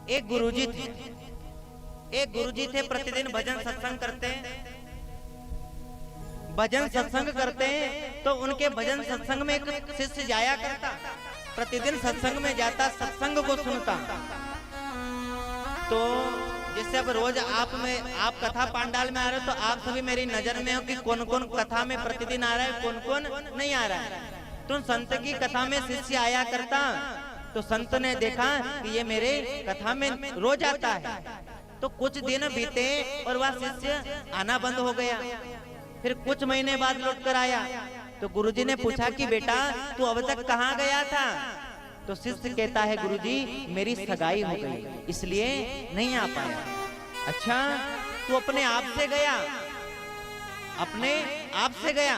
एक गुरुजी थे, प्रतिदिन भजन सत्संग करते हैं। भजन सत्संग करते हैं तो उनके भजन सत्संग में एक शिष्य जाया करता, प्रतिदिन सत्संग में जाता, सत्संग को सुनता। तो जैसे अब रोज आप कथा पांडाल में आ रहे हो, तो आप सभी मेरी नजर में हो कि कौन कौन कथा में प्रतिदिन आ रहा है, कौन कौन नहीं आ रहा है। तो संत की कथा में शिष्य आया करता, तो संत ने देखा कि ये मेरे कथा में रोज आता है। तो कुछ दिन बीते और वह शिष्य आना बंद हो गया। फिर कुछ महीने बाद लौट कर आया, तो गुरुजी ने पूछा कि बेटा तू अब तक कहाँ गया था? तो शिष्य कहता है गुरुजी मेरी सगाई हो गई इसलिए नहीं आ पाया। अच्छा, तू अपने आप से गया? अपने आप से गया?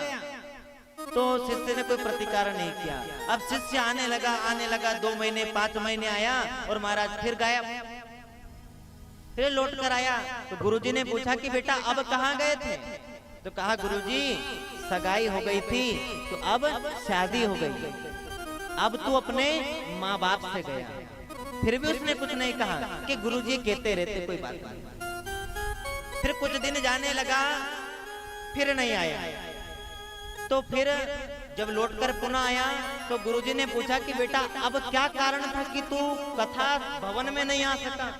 तो शिष्य ने कोई प्रतिकार नहीं किया। अब शिष्य आने लगा 2 महीने 5 महीने आया और महाराज फिर गायब। फिर लौट कर आया, तो गुरुजी ने पूछा कि बेटा अब कहाँ गए थे? तो कहा गुरुजी सगाई हो गई थी, तो अब शादी हो गई, अब तू अपने माँ बाप से गया। फिर भी उसने कुछ नहीं कहा कि गुरुजी कहते रहते कोई बात नहीं। फिर कुछ दिन जाने लगा, फिर नहीं आया। तो फिर जब लौटकर पुनः आया तो गुरुजी ने पूछा कि बेटा अब क्या कारण था कि तू कथा भवन में नहीं आ सका?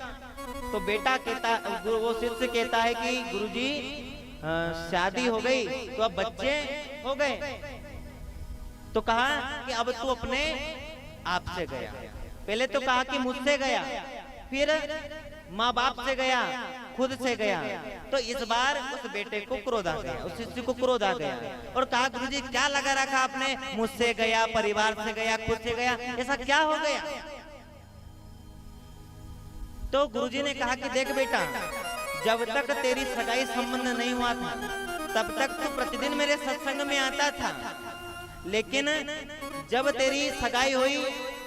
तो बेटा कहता, वो शिष्य कहता है कि गुरुजी शादी हो गई तो अब बच्चे हो गए। तो कहा कि अब तू अपने आप से गया। पहले तो कहा कि मुझसे गया, फिर माँ बाप से गया, खुद से गया। तो इस बार उस बेटे को क्रोध आ गया, उस शिष्य को क्रोध आ गया और कहा गुरुजी क्या लगा रखा आपने, मुझसे गया, परिवार से गया, खुद से गया, ऐसा क्या हो गया? तो गुरुजी ने कहा कि देख बेटा, जब तक तेरी सगाई संबंध नहीं हुआ था तब तक तू प्रतिदिन मेरे सत्संग में आता था, लेकिन जब तेरी सगाई हुई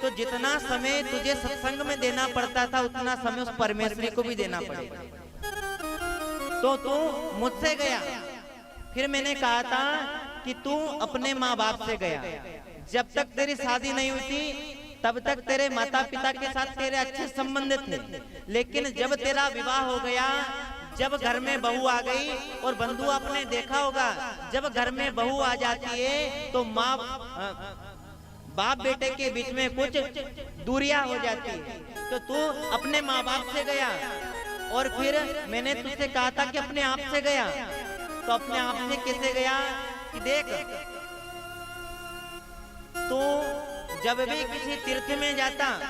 तो जितना समय तुझे सत्संग में देना पड़ता था उतना समय उस परमेश्वरी को भी देना पड़ेगा। तो तू मुझसे गया। फिर मैंने कहा था कि तू अपने माँ बाप से गया। जब तक तेरी शादी नहीं हुई थी तब तक तेरे माता पिता के साथ तेरे अच्छे संबंध थे, लेकिन जब तेरा विवाह हो गया, जब घर में बहू आ गई, और बंधु आपने देखा होगा जब घर में बहू आ जाती है तो माँ बाप बेटे के बीच में कुछ दूरियां हो जाती है। तो तू अपने माँ बाप से गया और फिर मैंने तुझसे कहा था कि अपने आप से गया। तो अपने आप से कैसे गया कि देख, तो जब भी किसी तीर्थ में जाता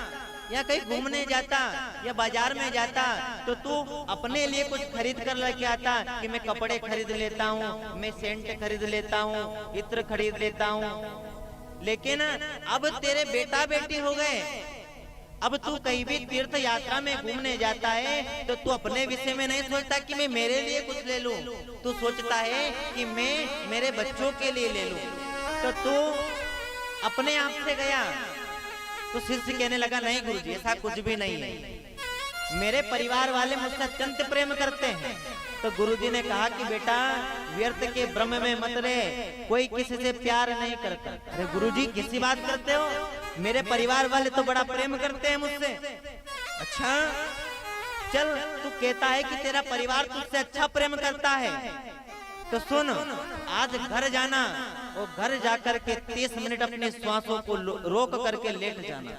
या कहीं घूमने जाता या बाजार में जाता तो तू अपने लिए कुछ खरीद कर लेके आता कि मैं कपड़े खरीद लेता हूँ, मैं सेंट खरीद लेता हूँ, इत्र खरीद लेता हूँ। लेकिन अब तेरे बेटा बेटी हो गए, अब तू कहीं भी तीर्थ यात्रा में घूमने जाता है तो तू अपने विषय में नहीं सोचता कि मैं मेरे लिए कुछ ले लूं, तू सोचता है कि मैं मेरे बच्चों के लिए ले लूं। तो तू अपने आप से गया। तो शिष्य कहने लगा नहीं गुरुजी ऐसा कुछ भी नहीं है, मेरे परिवार वाले मुझसे अत्यंत प्रेम करते हैं। तो गुरुजी ने कहा कि बेटा व्यर्थ के भ्रम में मत रहे, कोई किसी से प्यार नहीं करता। अरे गुरुजी किसी बात करते हो, मेरे परिवार वाले तो बड़ा प्रेम करते हैं मुझसे। अच्छा चल, तू कहता है कि तेरा परिवार तुझसे अच्छा प्रेम करता है, तो सुन आज घर जाना और घर जाकर के 30 मिनट अपने श्वासों को रोक करके लेट जाना।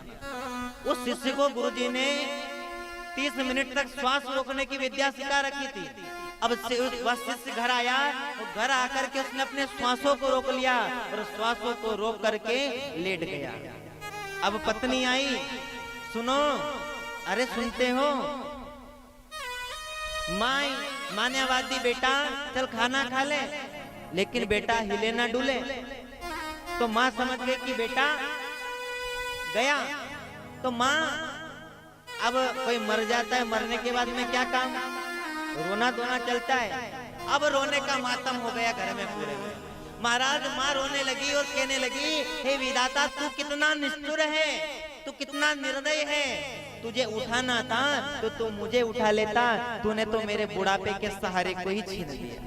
उस शिष्य को गुरुजी ने 30 मिनट तक श्वास रोकने की विद्या सिखा रखी थी। अब वह शिष्य घर आया और घर आकर के उसने अपने श्वासों को रोक लिया और श्वासों को रोक करके लेट गया। अब पत्नी आई, सुनो, अरे सुनते हो, माँ ने आवाज दी बेटा चल खाना खा ले, लेकिन बेटा हिले ना डुले। तो माँ समझ गई कि बेटा गया। तो माँ, अब कोई मर जाता है, मरने के बाद में क्या काम, रोना धोना चलता है। अब रोने का मातम हो गया घर में पूरे में। महाराज माँ रोने लगी और कहने लगी, हे विधाता तू कितना निष्ठुर है, तू कितना निर्दय है, तुझे उठाना था तो तू मुझे उठा लेता, तूने तो मेरे बुढ़ापे के सहारे को ही छीन लिया।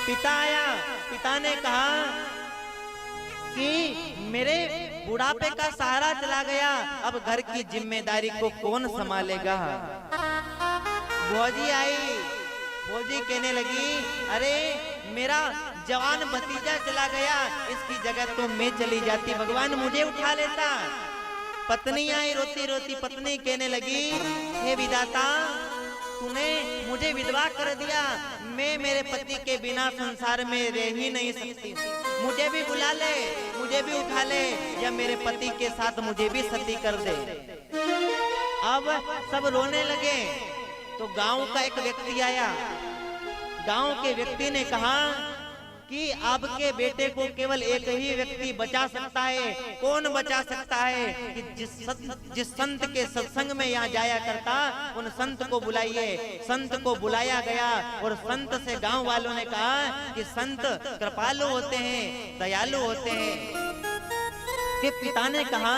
पिता आया, पिता ने कहा कि मेरे बुढ़ापे का सहारा चला गया, अब घर की जिम्मेदारी को कौन संभालेगा। भौजी आई, भौजी कहने लगी, अरे मेरा जवान भतीजा चला गया, इसकी जगह तो मैं चली जाती, भगवान मुझे उठा लेता। पत्नी आई रोती रोती, पत्नी कहने लगी, हे विधाता तूने मुझे विधवा कर दिया, मैं मेरे पति के बिना संसार में रह ही नहीं सकती, मुझे भी बुला ले, मुझे भी उठा ले, या मेरे पति के साथ मुझे भी सती कर दे। अब सब रोने लगे तो गांव का एक व्यक्ति आया। गांव के व्यक्ति ने कहा कि आपके बेटे को केवल एक ही व्यक्ति बचा सकता है। कौन बचा सकता है? कि जिस संत के सत्संग में यहाँ जाया करता, उन संत को बुलाइए। संत को बुलाया गया और संत से गांव वालों ने कहा कि संत कृपालु होते हैं, दयालु होते हैं। कि पिता ने कहा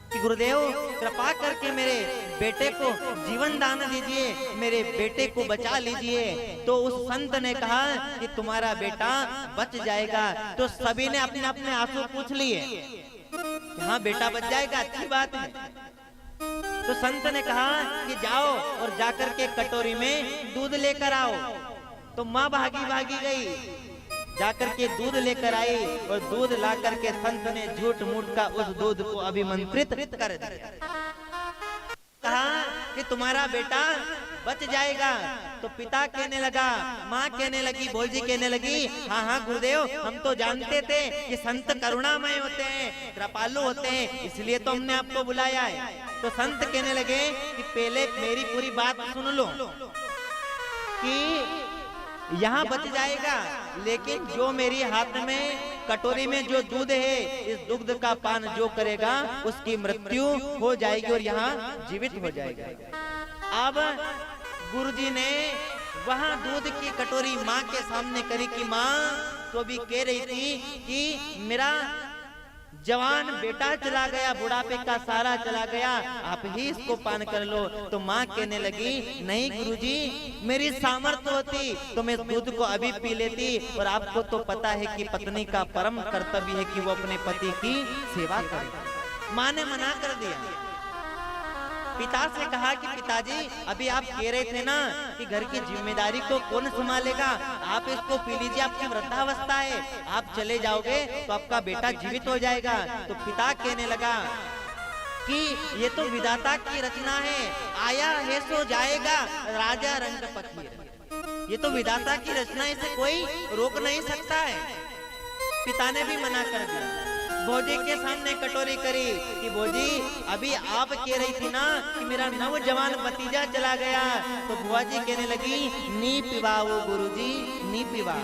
कि गुरुदेव कृपा करके मेरे बेटे को जीवन दान दीजिए, मेरे बेटे को बचा लीजिए। तो उस संत ने कहा कि तुम्हारा बेटा बच जाएगा। तो सभी ने अपने अपने आंसू पूछ लिए, हाँ बेटा बच जाएगा, अच्छी बात है। तो संत ने कहा कि जाओ और जाकर के कटोरी में दूध लेकर आओ। तो माँ भागी भागी गई, जाकर के दूध लेकर आई और दूध ला करके संत ने झूठ मूठ का उस दूध को अभिमंत्रित कर दिया। कहा कि तुम्हारा बेटा बच जाएगा। तो पिता कहने लगा, माँ कहने लगी, भौजी कहने लगी, हाँ हाँ गुरुदेव हम तो जानते थे कि संत करुणामय होते हैं, कृपालु होते हैं, इसलिए तो हमने आपको बुलाया है। तो संत कहने लगे कि पहले मेरी पूरी बात सुन लो कि यहाँ बच जाएगा, लेकिन जो मेरी हाथ में कटोरी में जो दूध है, इस दूध का पान जो करेगा उसकी मृत्यु हो जाएगी और यहाँ जीवित हो जाएगा। अब गुरुजी ने वहाँ दूध की कटोरी माँ के सामने करी कि माँ तो भी कह रही थी कि मेरा जवान बेटा चला गया, बुढ़ापे का सारा चला गया, आप ही इसको पान कर लो। तो माँ कहने लगी, नहीं गुरुजी, मेरी सामर्थ्य होती तो मैं दूध को अभी पी लेती। और आपको तो पता है कि पत्नी का परम कर्तव्य है कि वो अपने पति की सेवा करे। माँ ने मना कर दिया। पिता से कहा कि पिताजी अभी आप कह रहे थे ना कि घर की जिम्मेदारी को कौन संभालेगा, आप इसको पी लीजिए, आपकी वृद्धावस्था है, आप चले जाओगे तो आपका बेटा जीवित हो जाएगा। तो पिता कहने लगा कि ये तो विधाता की रचना है, आया है सो जाएगा, राजा रंग फकीर। ये तो विधाता की रचना, इसे कोई रोक नहीं सकता है। पिता ने भी मना कर दिया। भौजी के सामने कटोरी करी कि भौजी अभी आप कह रही थी ना कि मेरा नौजवान भतीजा चला गया। तो बुआ जी कहने लगी, नी पिवाओ गुरुजी, नी पिवा।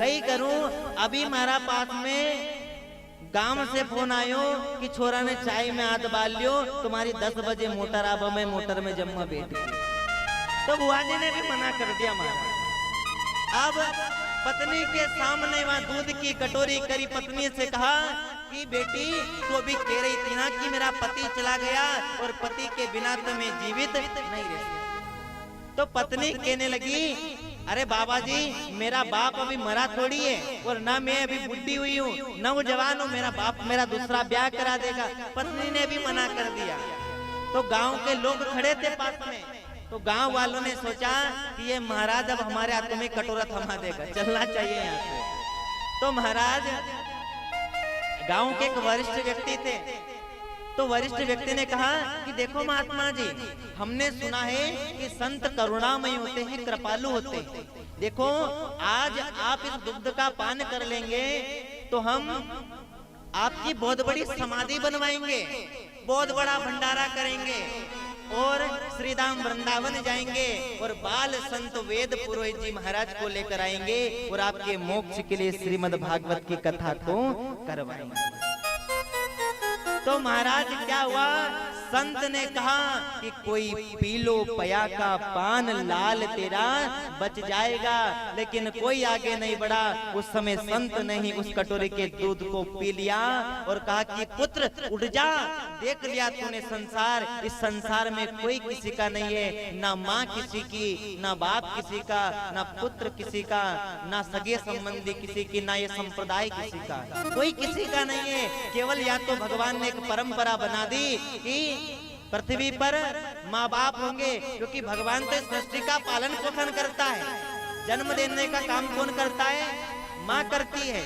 कई करूं, अभी हमारा पास में गांव से फोन आयो कि छोरा ने चाय में हाथ बाल लियो, तुम्हारी 10 बजे मोटर अब मैं मोटर में जम्मा बैठी। तो बुआ जी ने भी मना कर दिया मारा। अब पत्नी के सामने वहाँ दूध की कटोरी करी, पत्नी से कहा कि बेटी तू अभी कह रही थी ना कि मेरा पति चला गया और पति के बिना तो मैं जीवित नहीं रह सकती। तो पत्नी कहने लगी, अरे बाबा जी मेरा बाप अभी मरा थोड़ी है और ना मैं अभी बुढ़ी हुई हूँ, नौजवान हूँ, मेरा बाप मेरा दूसरा ब्याह करा देगा। पत्नी ने भी मना कर दिया। तो गांव के लोग खड़े थे पास में। तो गांव वालों ने सोचा कि ये महाराज अब हमारे हाथ में कटोरा थमा देगा, चलना चाहिए यहाँ से। तो महाराज गांव के एक वरिष्ठ व्यक्ति थे। तो वरिष्ठ व्यक्ति ने कहा कि देखो महात्मा जी, हमने सुना है कि संत करुणामय होते हैं, कृपालु होते हैं। देखो आज आप इस दुग्ध का पान कर लेंगे तो हम आपकी बहुत बड़ी समाधि बनवाएंगे, बहुत बड़ा भंडारा करेंगे और श्रीधाम वृंदावन जाएंगे और बाल संत वेद पुरोहित जी महाराज को लेकर आएंगे और आपके मोक्ष के लिए श्रीमद् भागवत की कथा को करवाएंगे। तो महाराज क्या हुआ, संत ने कहा कि कोई पी लो पया का पान लाल तेरा बच जाएगा, लेकिन कोई आगे नहीं बढ़ा। उस समय संत ने ही उस कटोरे के दूध को पी लिया और कहा कि पुत्र उठ जा, देख लिया तूने संसार, इस संसार में कोई किसी का नहीं है, ना माँ किसी की, ना बाप किसी का, ना पुत्र किसी का, ना सगे संबंधी किसी की, ना ये संप्रदाय किसी का, कोई किसी का नहीं है। केवल या तो भगवान ने एक परंपरा बना दी कि पृथ्वी पर माँ बाप होंगे, क्योंकि भगवान तो सृष्टि का पालन पोषण करता है। जन्म देने का काम कौन करता है? माँ करती है।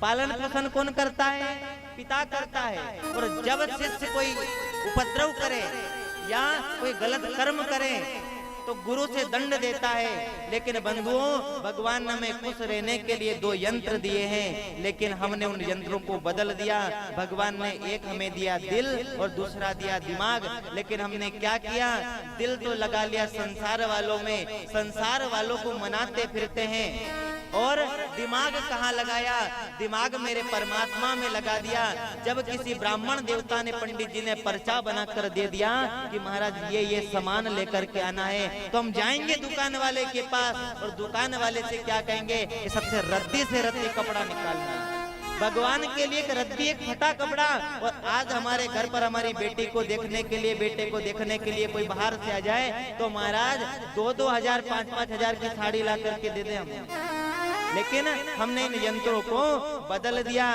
पालन पोषण कौन करता है? पिता करता है। और जब शिष्य कोई उपद्रव करे या कोई गलत कर्म करे तो गुरु से दंड देता है। लेकिन बंधुओं, भगवान ने हमें खुश रहने के लिए 2 यंत्र दिए हैं, लेकिन हमने उन यंत्रों को बदल दिया। भगवान ने एक हमें दिया दिल और दूसरा दिया दिमाग, लेकिन हमने क्या किया? दिल तो लगा लिया संसार वालों में, संसार वालों को मनाते फिरते हैं। और दिमाग कहाँ लगाया? दिमाग मेरे परमात्मा में लगा दिया। जब किसी ब्राह्मण देवता ने, पंडित जी ने पर्चा बनाकर दे दिया कि महाराज ये सामान लेकर के आना है, तो हम जाएंगे दुकान वाले के पास और दुकान वाले से क्या कहेंगे? ये सबसे रद्दी से रद्दी कपड़ा निकालना। भगवान के लिए एक रद्दी, एक फटा कपड़ा। और आज हमारे घर पर हमारी बेटी को देखने के लिए, बेटे को देखने के लिए कोई बाहर से आ जाए तो महाराज 2-2 हजार 5-5 हजार की साड़ी ला करके दे दे हम। लेकिन हमने इन यंत्रों को बदल दिया।